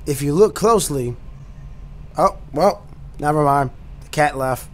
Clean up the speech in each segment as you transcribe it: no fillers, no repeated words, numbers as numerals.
if you look closely, oh, well, never mind. The cat left.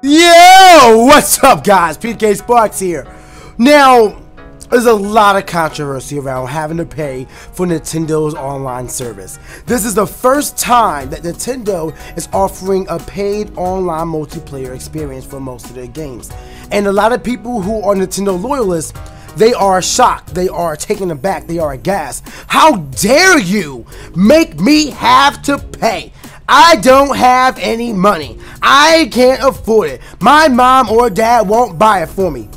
Yo, what's up, guys? PKSparkxx here. Now, there's a lot of controversy around having to pay for Nintendo's online service. This is the first time that Nintendo is offering a paid online multiplayer experience for most of their games. And a lot of people who are Nintendo loyalists, they are shocked, they are taken aback, they are aghast. How dare you make me have to pay? I don't have any money. I can't afford it. My mom or dad won't buy it for me.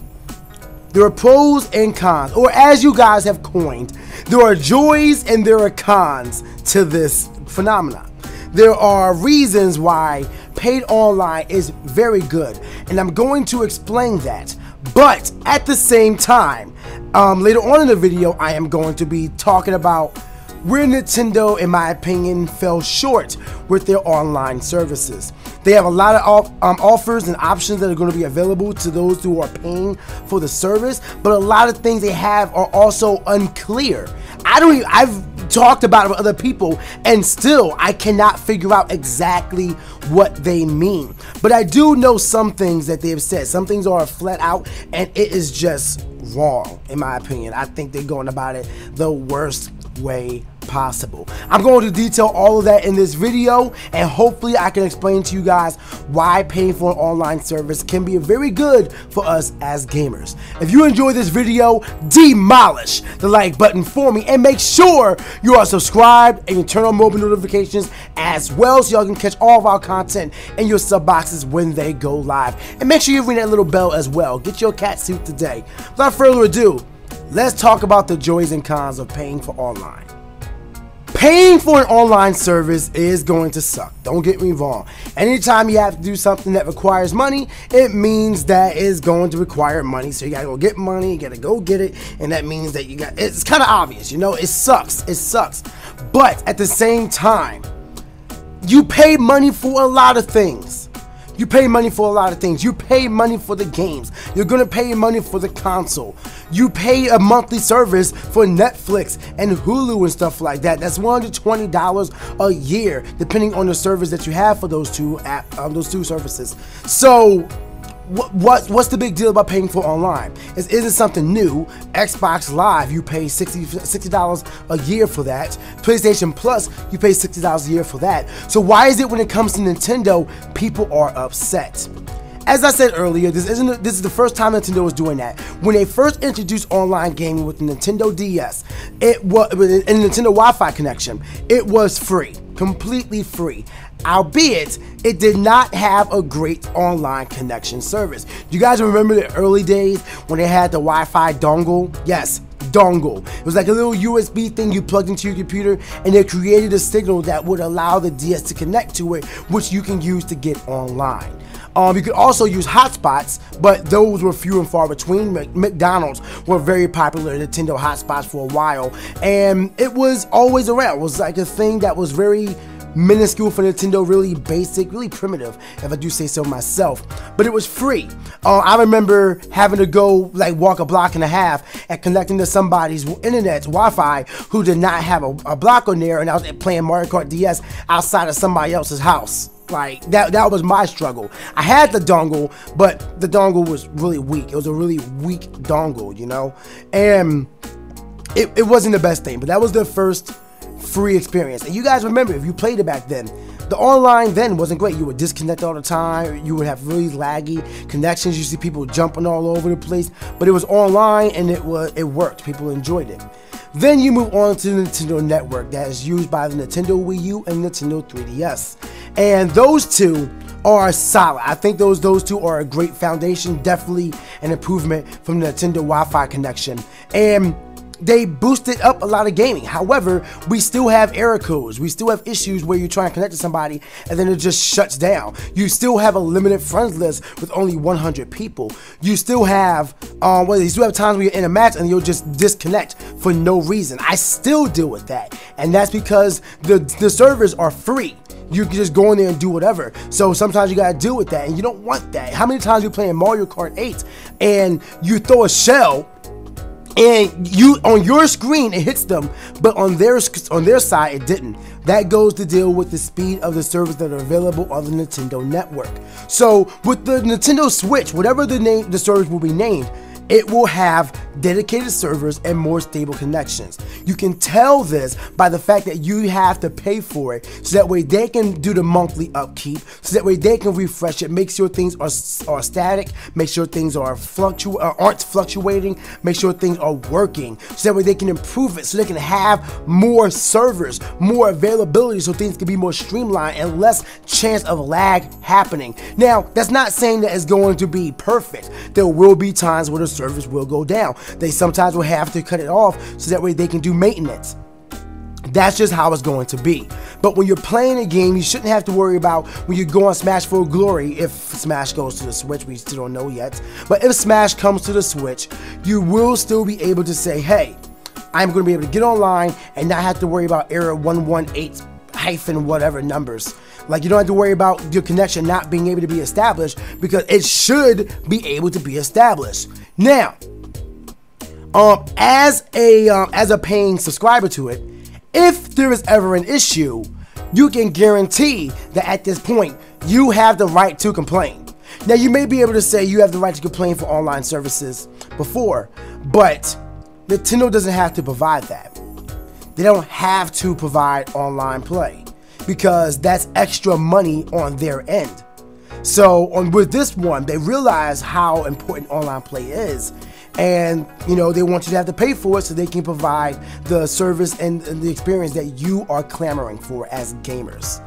There are pros and cons, or as you guys have coined, there are joys and there are cons to this phenomenon. There are reasons why paid online is very good, and I'm going to explain that. But at the same time, later on in the video, I am going to be talking about where Nintendo, in my opinion, fell short with their online services. They have a lot of offers and options that are going to be available to those who are paying for the service, but a lot of things they have are also unclear. I've talked about it with other people, and still I cannot figure out exactly what they mean. But I do know some things that they have said. Some things are flat out, and it is just wrong, in my opinion. I think they're going about it the worst way possible. I'm going to detail all of that in this video, and hopefully I can explain to you guys why paying for an online service can be very good for us as gamers. If you enjoyed this video, demolish the like button for me, and make sure you are subscribed and you turn on mobile notifications as well, so y'all can catch all of our content in your sub boxes when they go live. And make sure you ring that little bell as well. Get your cat suit today. Without further ado, let's talk about the joys and cons of paying for online. Paying for an online service is going to suck. Don't get me wrong. Anytime you have to do something that requires money, it means that it's going to require money. So you gotta go get money, you gotta go get it, and that means that it's kind of obvious, you know, it sucks. It sucks. But at the same time, you pay money for a lot of things. You pay money for a lot of things. You pay money for the games. You're gonna pay money for the console. You pay a monthly service for Netflix and Hulu and stuff like that. That's $120 a year, depending on the service that you have for those two services. So, what's the big deal about paying for online? It isn't something new. Xbox Live, you pay $60 a year for that. PlayStation Plus, you pay $60 a year for that. So why is it when it comes to Nintendo, people are upset? As I said earlier, this is the first time Nintendo is doing that. When they first introduced online gaming with the Nintendo DS, it was in Nintendo Wi-Fi connection. It was free, completely free. Albeit, it did not have a great online connection service. Do you guys remember the early days when they had the Wi-Fi dongle? Yes, dongle. It was like a little USB thing you plugged into your computer, and they created a signal that would allow the DS to connect to it, which you can use to get online. You could also use hotspots, but those were few and far between. McDonald's were very popular Nintendo hotspots for a while, and it was always around. It was like a thing that was very minuscule for Nintendo, really basic, really primitive, if I do say so myself. But it was free. I remember having to go like walk a block and a half and connecting to somebody's internet Wi-Fi who did not have a block on there, and I was playing Mario Kart DS outside of somebody else's house. Like that was my struggle. I had the dongle, but the dongle was really weak. It was a really weak dongle, you know, and it wasn't the best thing. But that was the first free experience. And you guys remember, if you played it back then, the online then wasn't great. You would disconnect all the time. You would have really laggy connections. You see people jumping all over the place, but it was online and it worked. People enjoyed it. Then you move on to the Nintendo Network that is used by the Nintendo Wii U and Nintendo 3DS. And those two are solid. I think those two are a great foundation, definitely an improvement from the Nintendo Wi-Fi connection. And they boosted up a lot of gaming. However, we still have error codes. We still have issues where you try and connect to somebody and then it just shuts down. You still have a limited friends list with only 100 people. You still have you still have times where you're in a match and you'll just disconnect for no reason. I still deal with that, and that's because the servers are free. You can just go in there and do whatever. So sometimes you gotta deal with that, and you don't want that. How many times you play in Mario Kart 8 and you throw a shell and you on your screen it hits them, but on their side it didn't. That goes to deal with the speed of the servers that are available on the Nintendo network. So with the Nintendo Switch, whatever the servers will be named, it will have dedicated servers and more stable connections. You can tell this by the fact that you have to pay for it, so that way they can do the monthly upkeep, so that way they can refresh it, make sure things are static, make sure things aren't fluctuating, make sure things are working, so that way they can improve it, so they can have more servers, more availability, so things can be more streamlined and less chance of lag happening. Now, that's not saying that it's going to be perfect. There will be times where the service will go down. They sometimes will have to cut it off so that way they can do maintenance. That's just how it's going to be. But when you're playing a game, you shouldn't have to worry about when you go on Smash for Glory, if Smash goes to the Switch. We still don't know yet. But if Smash comes to the Switch, you will still be able to say, hey, I'm going to be able to get online and not have to worry about error 118 hyphen whatever numbers. Like, you don't have to worry about your connection not being able to be established, because it should be able to be established. Now, as a paying subscriber to it, if there is ever an issue, you can guarantee that at this point you have the right to complain. Now, you may be able to say you have the right to complain for online services before, but Nintendo doesn't have to provide that. They don't have to provide online play, because that's extra money on their end. So with this one, they realize how important online play is, and they want you to have to pay for it so they can provide the service and the experience that you are clamoring for as gamers.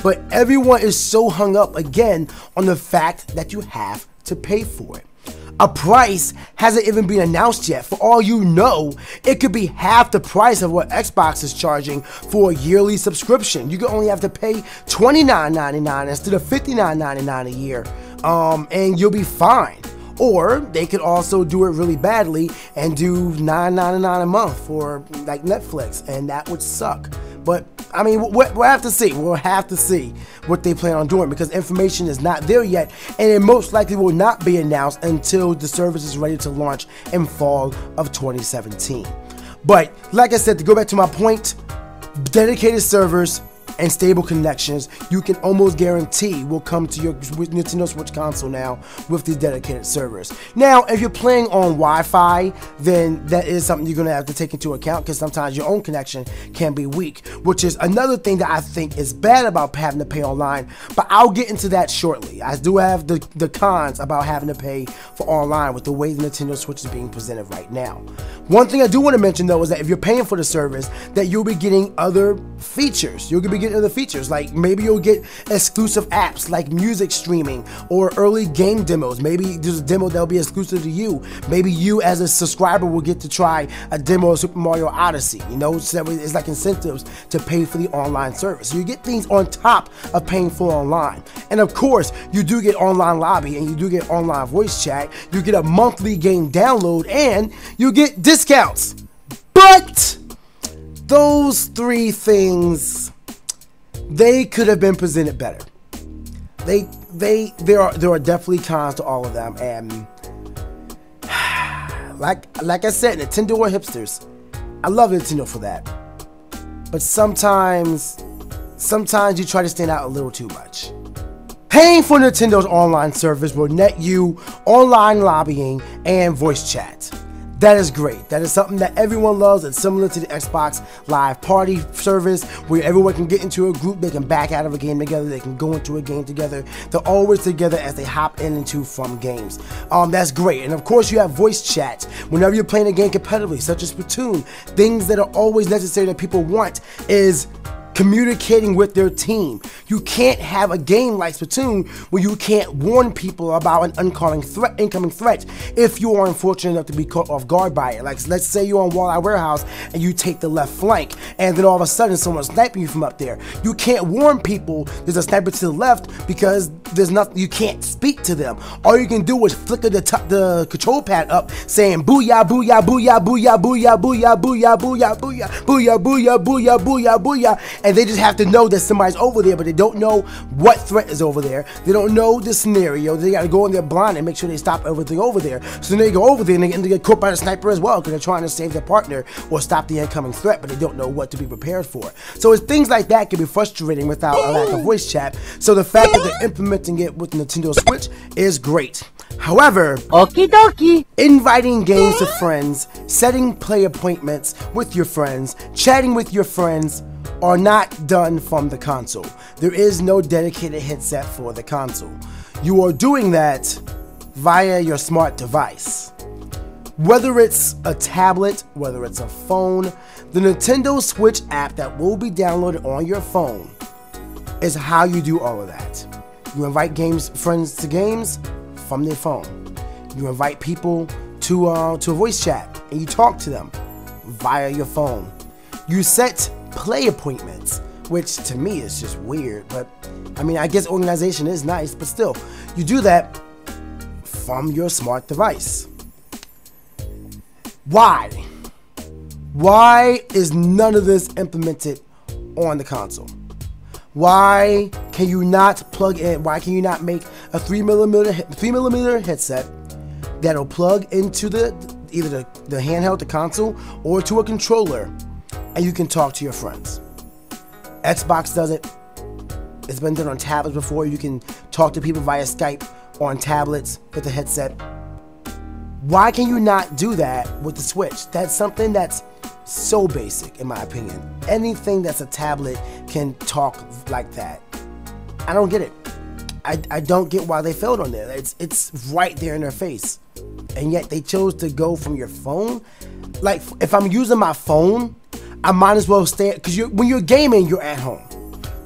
But everyone is so hung up again on the fact that you have to pay for it. A price hasn't even been announced yet. For all you know, it could be half the price of what Xbox is charging for a yearly subscription. You could only have to pay $29.99 instead of $59.99 a year, and you'll be fine. Or they could also do it really badly and do $9.99 a month for like Netflix, and that would suck. But I mean, we'll have to see. We'll have to see what they plan on doing, because information is not there yet, and it most likely will not be announced until the service is ready to launch in fall of 2017. But like I said, to go back to my point, dedicated servers and stable connections, you can almost guarantee will come to your Nintendo Switch console now with these dedicated servers. Now, if you're playing on Wi-Fi, then that is something you're going to have to take into account, because sometimes your own connection can be weak, which is another thing that I think is bad about having to pay online, but I'll get into that shortly. I do have the cons about having to pay for online with the way the Nintendo Switch is being presented right now. One thing I do want to mention though is that if you're paying for the service, that you'll be getting other features. You'll be getting other features, like maybe you'll get exclusive apps like music streaming or early game demos. Maybe there's a demo that'll be exclusive to you. Maybe you as a subscriber will get to try a demo of Super Mario Odyssey, so that it's like incentives to pay for the online service. So you get things on top of paying for online. And of course, you do get online lobby, and you do get online voice chat. You get a monthly game download, and you get discounts. But those three things, they could have been presented better. There are definitely cons to all of them, and like I said, Nintendo are hipsters. I love Nintendo for that. But sometimes you try to stand out a little too much. Paying for Nintendo's online service will net you online lobbying and voice chat. That is great. That is something that everyone loves. It's similar to the Xbox Live Party service, where everyone can get into a group, they can back out of a game together, they can go into a game together. They're always together as they hop in and to from games. That's great. And of course, you have voice chat whenever you're playing a game competitively, such as Splatoon. Things that are always necessary that people want is communicating with their team. You can't have a game like Splatoon where you can't warn people about an incoming threat if you are unfortunate enough to be caught off guard by it. Like, let's say you're on Walleye Warehouse and you take the left flank, and then all of a sudden someone's sniping you from up there. You can't warn people there's a sniper to the left, because there's nothing, you can't speak to them. All you can do is flicker the control pad up saying booyah, booyah, booyah, booyah, booyah, booyah, booyah, booyah, booyah, booyah, booyah, booyah, booyah, booyah. And they just have to know that somebody's over there, but they don't know what threat is over there. They don't know the scenario. They gotta go in there blind and make sure they stop everything over there. So then they go over there and they get caught by the sniper as well, because they're trying to save their partner or stop the incoming threat, but they don't know what to be prepared for. So it's things like that can be frustrating without a lack of voice chat. So the fact that they're implementing it with Nintendo Switch is great. However, okie dokie, inviting games to friends, setting play appointments with your friends, chatting with your friends are not done from the console. There is no dedicated headset for the console. You are doing that via your smart device. Whether it's a tablet, whether it's a phone, the Nintendo Switch app that will be downloaded on your phone is how you do all of that. You invite friends to games from their phone. You invite people to a voice chat and you talk to them via your phone. You set play appointments, which to me is just weird, but I mean, I guess organization is nice, but still, you do that from your smart device. Why? Why is none of this implemented on the console? Why can you not plug in? Why can you not make a 3mm headset that'll plug into either the handheld, the console, or to a controller, and you can talk to your friends? Xbox does it. It's been done on tablets before. You can talk to people via Skype on tablets with the headset. Why can you not do that with the Switch? That's something that's so basic, in my opinion. Anything that's a tablet can talk like that. I don't get it. I don't get why they failed on there. It's right there in their face, and yet they chose to go from your phone. Like, if I'm using my phone, I might as well stay, because when you're gaming, you're at home.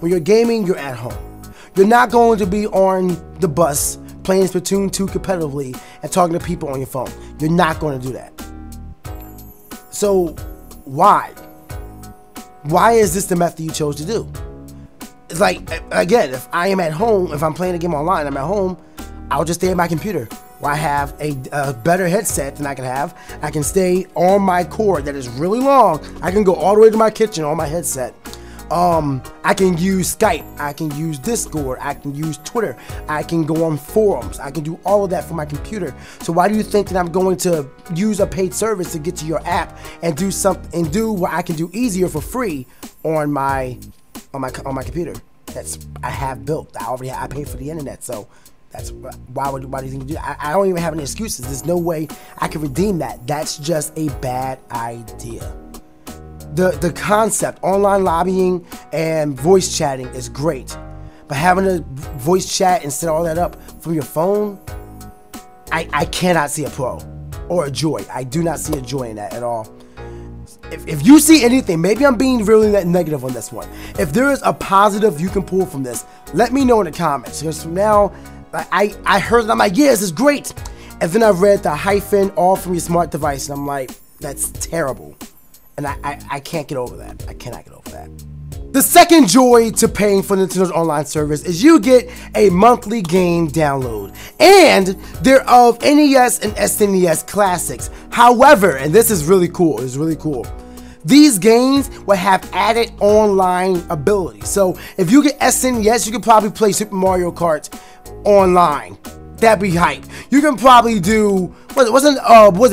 When you're gaming, you're at home. You're not going to be on the bus playing Splatoon 2 competitively and talking to people on your phone. You're not going to do that. So why? Why is this the method you chose to do? It's like, again, if I am at home, if I'm playing a game online, I'm at home, I'll just stay at my computer where I have a better headset than I can have. I can stay on my cord that is really long. I can go all the way to my kitchen on my headset. I can use Skype, I can use Discord, I can use Twitter, I can go on forums, I can do all of that from my computer. So why do you think that I'm going to use a paid service to get to your app and do something and do what I can do easier for free on my computer? I have built. I pay for the internet, so that's why do you think you do that? I don't even have any excuses. There's no way I can redeem that. That's just a bad idea. The concept, online lobbying and voice chatting is great, but having a voice chat and set all that up from your phone, I cannot see a pro or a joy. I do not see a joy in that at all. If you see anything, maybe I'm being really negative on this one. If there is a positive you can pull from this, let me know in the comments. Because from now, I heard that, I'm like, yeah, this is great. And then I read the hyphen all from your smart device, and I'm like, that's terrible. And I can't get over that. I cannot get over that. The second joy to paying for Nintendo's online service is you get a monthly game download. And they're of NES and SNES classics. However, and this is really cool, these games will have added online ability. So if you get SNES, you can probably play Super Mario Kart online. That'd be hype. You can probably do, was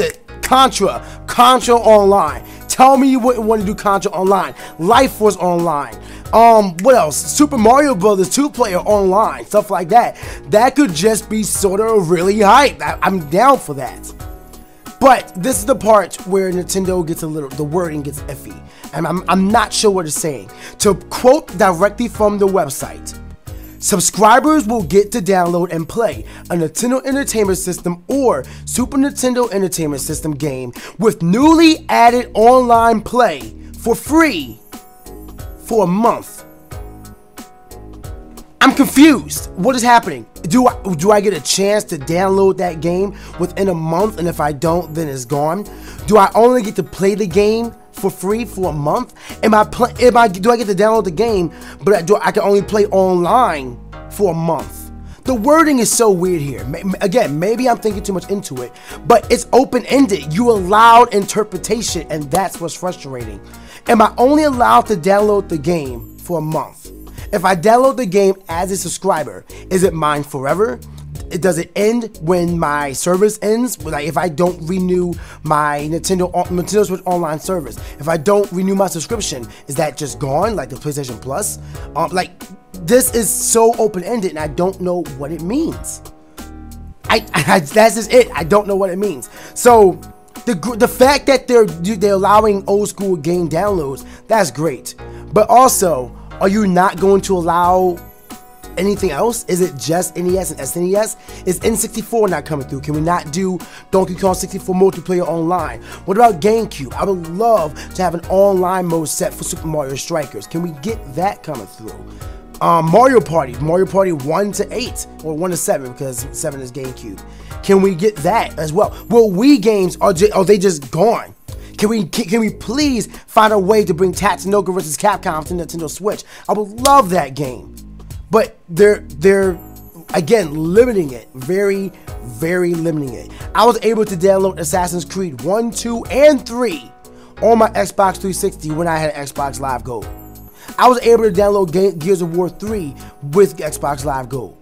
it Contra online. Tell me you wouldn't want to do Contra online. Life Force online. What else? Super Mario Brothers 2-player online. Stuff like that. That could just be sort of really hype. I'm down for that. But this is the part where Nintendo gets the wording gets iffy. And I'm not sure what it's saying. To quote directly from the website, subscribers will get to download and play a Nintendo Entertainment System or Super Nintendo Entertainment System game with newly added online play for free for a month. I'm confused. What is happening? Do I get a chance to download that game within a month, and if I don't, then it's gone? Do I only get to play the game for free for a month? Do I get to download the game, but I can only play online for a month? the wording is so weird here. Again, maybe I'm thinking too much into it, but it's open-ended. You allowed interpretation, and that's what's frustrating. Am I only allowed to download the game for a month? If I download the game as a subscriber, is it mine forever? Does it end when my service ends? Like if I don't renew my Nintendo Switch Online service, if I don't renew my subscription, is that just gone? Like the PlayStation Plus? Like this is so open-ended, and I don't know what it means. That's just it. I don't know what it means. So the fact that they're allowing old school game downloads, that's great. But also, are you not going to allow anything else? Is it just NES and SNES? Is N64 not coming through? Can we not do Donkey Kong 64 multiplayer online? What about GameCube? I would love to have an online mode set for Super Mario Strikers. Can we get that coming through? Mario Party 1 to 8 or 1 to 7 because 7 is GameCube. Can we get that as well? Well, Wii games are they just gone? Can we please find a way to bring Tatsunoko vs. Capcom to Nintendo Switch? I would love that game. But they're again limiting it, very limiting it. I was able to download Assassin's Creed 1, 2, and 3 on my Xbox 360 when I had Xbox Live Gold. I was able to download Gears of War 3 with Xbox Live Gold.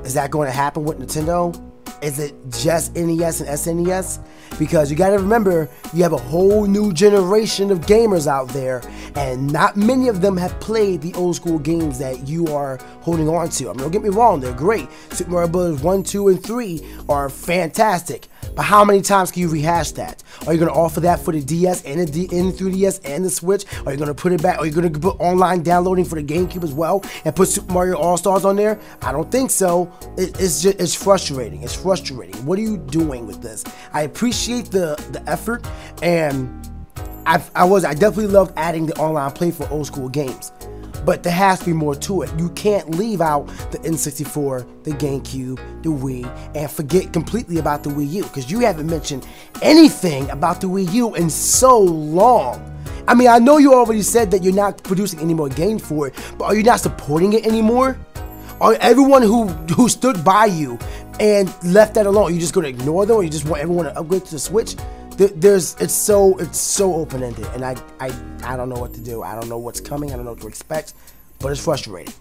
Is that going to happen with Nintendo? Is it just NES and SNES? Because you gotta remember, you have a whole new generation of gamers out there, and not many of them have played the old school games that you are holding on to. I mean, don't get me wrong, they're great. Super Mario Bros. 1, 2, and 3 are fantastic. But how many times can you rehash that? Are you going to offer that for the DS and the 3DS and the Switch? Are you going to put it back? Are you going to put online downloading for the GameCube as well and put Super Mario All-Stars on there? I don't think so. It's frustrating. It's frustrating. What are you doing with this? I appreciate the effort, and I definitely loved adding the online play for old school games. But there has to be more to it. You can't leave out the N64, the GameCube, the Wii, and forget completely about the Wii U, because you haven't mentioned anything about the Wii U in so long. I mean, I know you already said that you're not producing any more games for it, but are you not supporting it anymore? Are everyone who stood by you and left that alone, are you just going to ignore them, or you just want everyone to upgrade to the Switch? It's so open-ended, and I don't know what to do. I don't know what's coming. I don't know what to expect, but it's frustrating.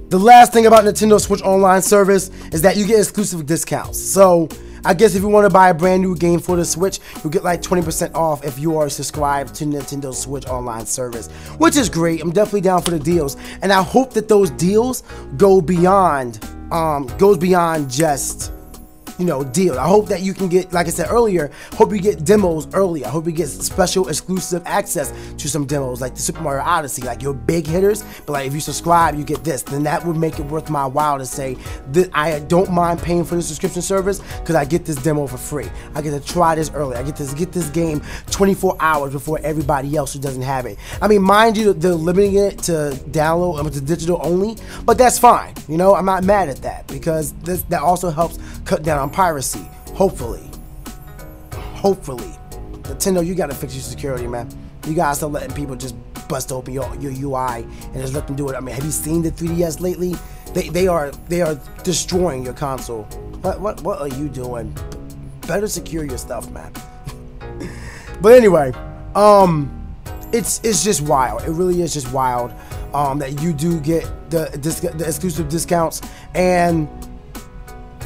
The last thing about Nintendo Switch Online service is that you get exclusive discounts. So I guess if you want to buy a brand new game for the Switch, you'll get like 20% off if you are subscribed to Nintendo Switch Online service, which is great. I'm definitely down for the deals, and I hope that those deals goes beyond just, you know, deal. I hope that you can get, like I said earlier, hope you get demos early. I hope you get special exclusive access to some demos like the Super Mario Odyssey, like your big hitters, but like if you subscribe you get this. Then that would make it worth my while to say that I don't mind paying for the subscription service because I get this demo for free. I get to try this early. I get to get this game 24 hours before everybody else who doesn't have it. I mean, mind you, they're limiting it to download and to digital only, but that's fine. You know, I'm not mad at that because that also helps cut down on piracy. Hopefully. Nintendo, you gotta fix your security, man. You gotta start letting people just bust open your UI and just let them do it. I mean, have you seen the 3DS lately? They are destroying your console. What are you doing? Better secure your stuff, man. But anyway, it's just wild. It really is just wild that you do get the exclusive discounts, and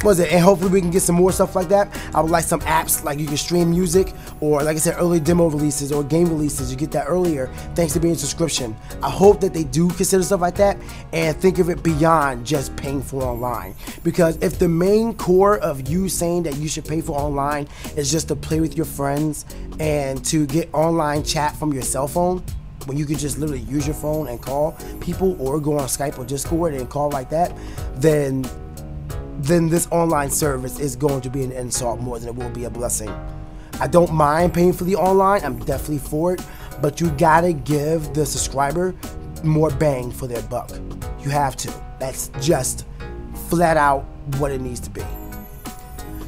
and hopefully we can get some more stuff like that. I would like some apps like you can stream music, or like I said, early demo releases or game releases. You get that earlier thanks to being a subscription. I hope that they do consider stuff like that and think of it beyond just paying for online. Because if the main core of you saying that you should pay for online is just to play with your friends and to get online chat from your cell phone, when you can just literally use your phone and call people or go on Skype or Discord and call like that, then this online service is going to be an insult more than it will be a blessing. I don't mind paying for the online, I'm definitely for it, but you gotta give the subscriber more bang for their buck. You have to. That's just flat out what it needs to be.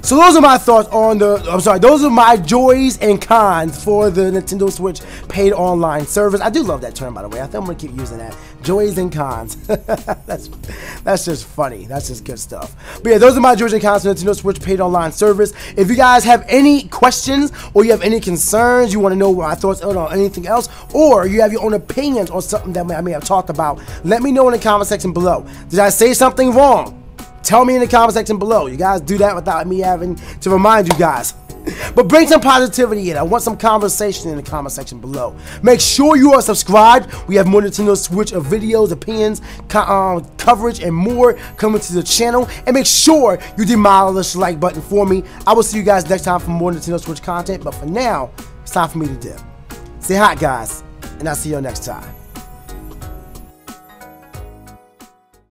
So those are my thoughts on those are my joys and cons for the Nintendo Switch paid online service. I do love that term, by the way. I think I'm gonna keep using that. Joys and cons. That's just funny. That's just good stuff. But yeah, those are my joys and cons for the Nintendo Switch paid online service. If you guys have any questions or you have any concerns, you want to know what my thoughts are on anything else, or you have your own opinions on something that I may have talked about, let me know in the comment section below. Did I say something wrong? Tell me in the comment section below. You guys do that without me having to remind you guys. But bring some positivity in. I want some conversation in the comment section below. Make sure you are subscribed. We have more Nintendo Switch of videos, opinions, coverage, and more coming to the channel. And make sure you demolish the like button for me. I will see you guys next time for more Nintendo Switch content. But for now, it's time for me to dip. Stay hot, guys, and I'll see you next time.